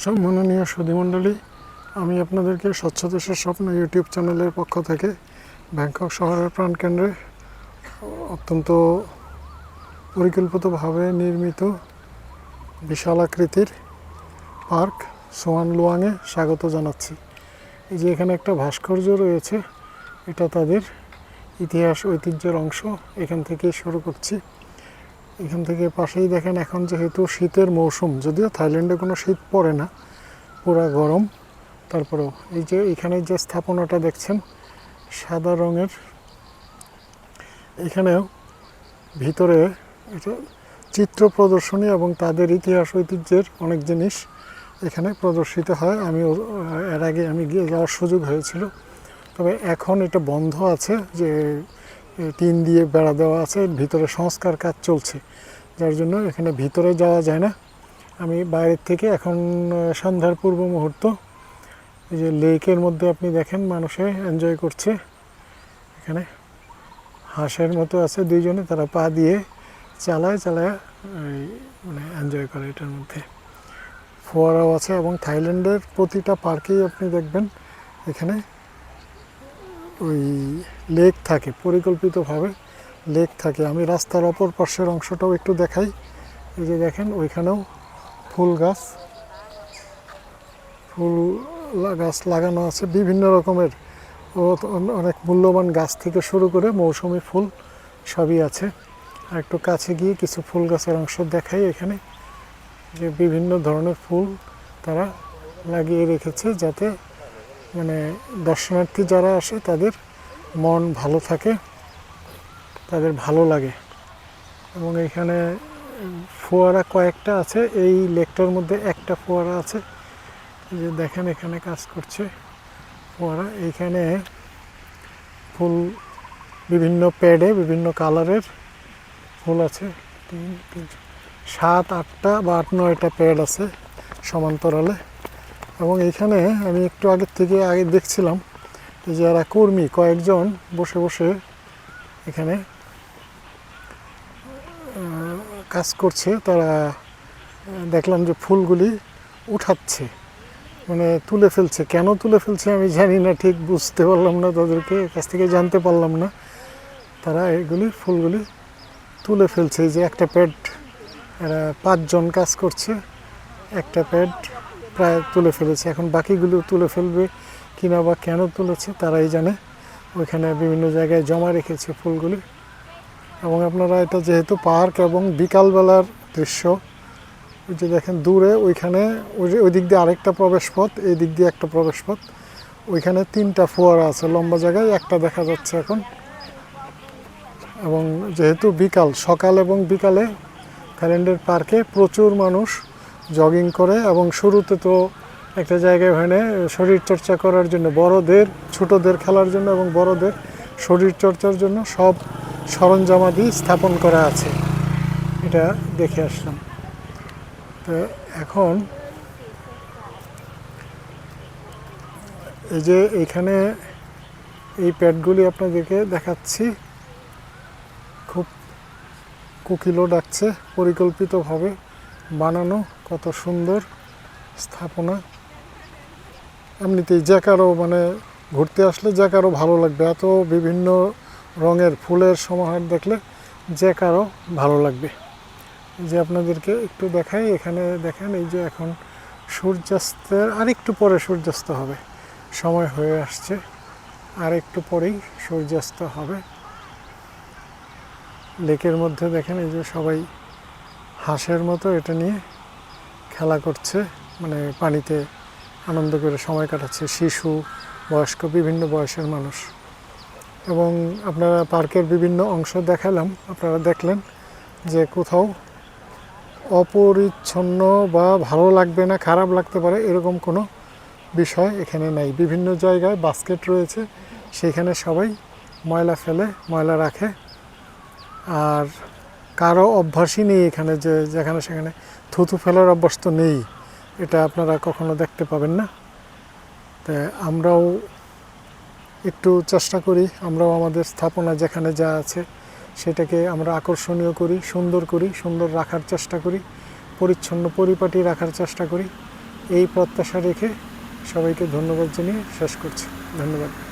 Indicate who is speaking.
Speaker 1: সম্মাননীয় সুধীমণ্ডলী, আমি আপনাদেরকে স্বচ্ছ দেশের স্বপ্ন ইউটিউব চ্যানেলের পক্ষ থেকে ব্যাংকক শহরের প্রাণকেন্দ্রে অত্যন্ত পরিকল্পিতভাবে নির্মিত বিশাল আকৃতির পার্ক সোয়ান লুয়াংয়ে স্বাগত জানাচ্ছি। এই যে এখানে একটা ভাস্কর্য রয়েছে, এটা তাদের ইতিহাস ঐতিহ্যের অংশ। এখান থেকে শুরু করছি। এখান থেকে পাশেই দেখেন, এখন যেহেতু শীতের মৌসুম, যদিও থাইল্যান্ডে কোনো শীত পড়ে না, পুরা গরম, তারপরেও এই যে এখানে যে স্থাপনাটা দেখছেন সাদা রঙের, এখানেও ভিতরে এটা চিত্র প্রদর্শনী এবং তাদের ইতিহাস ঐতিহ্যের অনেক জিনিস এখানে প্রদর্শিত হয়। এর আগে আমি গিয়ে যাওয়ার সুযোগ হয়েছিল, তবে এখন এটা বন্ধ আছে, যে টিন দিয়ে বেড়া দেওয়া আছে, ভিতরে সংস্কার কাজ চলছে, যার জন্য এখানে ভিতরে যাওয়া যায় না। আমি বাইরের থেকে, এখন সন্ধ্যার পূর্ব মুহূর্ত, এই যে লেকের মধ্যে আপনি দেখেন মানুষে এনজয় করছে। এখানে হাঁসের মতো আছে দুইজনে, তারা পা দিয়ে চালায় মানে এনজয় করে। এটার মধ্যে ফোয়ারাও আছে এবং থাইল্যান্ডের প্রতিটা পার্কেই আপনি দেখবেন এখানে ওই লেক থাকে, পরিকল্পিতভাবে লেক থাকে। আমি রাস্তার অপর পাশের অংশটাও একটু দেখাই। এই যে দেখেন, ওইখানেও ফুল গাছ লাগানো আছে, বিভিন্ন রকমের অনেক মূল্যবান গাছ থেকে শুরু করে মৌসুমি ফুল সবই আছে। আর একটু কাছে গিয়ে কিছু ফুল গাছের অংশ দেখাই। এখানে যে বিভিন্ন ধরনের ফুল তারা লাগিয়ে রেখেছে, যাতে মানে দর্শনার্থী যারা আসে তাদের মন ভালো থাকে, তাদের ভালো লাগে। এবং এখানে ফোয়ারা কয়েকটা আছে, এই লেকটার মধ্যে একটা ফোয়ারা আছে, যে দেখেন এখানে কাজ করছে ফোয়ারা। এইখানে ফুল বিভিন্ন প্যাডে বিভিন্ন কালারের ফুল আছে, 7, 8টা বা 8-9টা প্যাড আছে সমান্তরালে। এবং এইখানে আমি একটু আগে দেখছিলাম যে যারা কর্মী কয়েকজন বসে বসে এখানে কাজ করছে, তারা দেখলাম যে ফুলগুলি উঠাচ্ছে, মানে তুলে ফেলছে। কেন তুলে ফেলছে আমি জানি না, ঠিক বুঝতে পারলাম না, তাদেরকে কাছ থেকে জানতে পারলাম না। তারা ফুলগুলি তুলে ফেলছে। এই যে একটা প্যাড, এরা 5 জন কাজ করছে, একটা প্যাড প্রায় তুলে ফেলেছে। এখন বাকিগুলো তুলে ফেলবে কিনা বা কেন তুলেছে তারাই জানে। ওইখানে বিভিন্ন জায়গায় জমা রেখেছে ফুলগুলি। এবং আপনারা, এটা যেহেতু পার্ক এবং বিকালবেলার দৃশ্য, ওই যে দেখেন দূরে ওইখানে ওই দিক দিয়ে আরেকটা প্রবেশ পথ, এই দিক দিয়ে একটা প্রবেশ পথ, ওইখানে 3টা ফোয়ারা আছে লম্বা জায়গায়, একটা দেখা যাচ্ছে এখন। এবং যেহেতু সকাল এবং বিকালে থাইল্যান্ডের পার্কে প্রচুর মানুষ জগিং করে, এবং শুরুতে তো একটা জায়গায় ওখানে শরীরচর্চা করার জন্য, বড়দের ছোটদের খেলার জন্য এবং বড়দের শরীরচর্চার জন্য সব সরঞ্জামাদি স্থাপন করা আছে। এটা দেখে আসলাম। তো এখন এই যে এইখানে এই প্যাডগুলি আপনাদেরকে দেখাচ্ছি, খুব কোকিলও ডাকছে, পরিকল্পিতভাবে বানানো, কত সুন্দর স্থাপনা। এমনিতেই যে কারো, মানে ঘুরতে আসলে যে কারো ভালো লাগবে, এত বিভিন্ন রঙের ফুলের সমাহার দেখলে যে কারো ভালো লাগবে। যে আপনাদেরকে একটু দেখাই, এখানে দেখেন, এই যে এখন সূর্যাস্তের আরেকটু পরে সূর্যাস্ত হবে, সময় হয়ে আসছে, আর একটু পরেই সূর্যাস্ত হবে। লেকের মধ্যে দেখেন এই যে সবাই হাঁসের মতো এটা নিয়ে খেলা করছে, মানে পানিতে আনন্দ করে সময় কাটাচ্ছে, শিশু, বয়স্ক, বিভিন্ন বয়সের মানুষ। এবং আপনারা পার্কের বিভিন্ন অংশ দেখালাম, আপনারা দেখলেন যে কোথাও অপরিচ্ছন্ন বা ভালো লাগবে না, খারাপ লাগতে পারে এরকম কোনো বিষয় এখানে নাই। বিভিন্ন জায়গায় বাস্কেট রয়েছে, সেখানে সবাই ময়লা ফেলে, ময়লা রাখে। আর কারো অভ্যাসই নেই এখানে, যে যেখানে সেখানে থুতু ফেলার অভ্যাস তো নেই, এটা আপনারা কখনো দেখতে পাবেন না। তা আমরাও একটু চেষ্টা করি, আমরাও আমাদের স্থাপনা যেখানে যা আছে সেটাকে আমরা আকর্ষণীয় করি, সুন্দর রাখার চেষ্টা করি, পরিচ্ছন্ন পরিপাটি রাখার চেষ্টা করি। এই প্রত্যাশা রেখে সবাইকে ধন্যবাদ জানিয়ে শেষ করছি। ধন্যবাদ।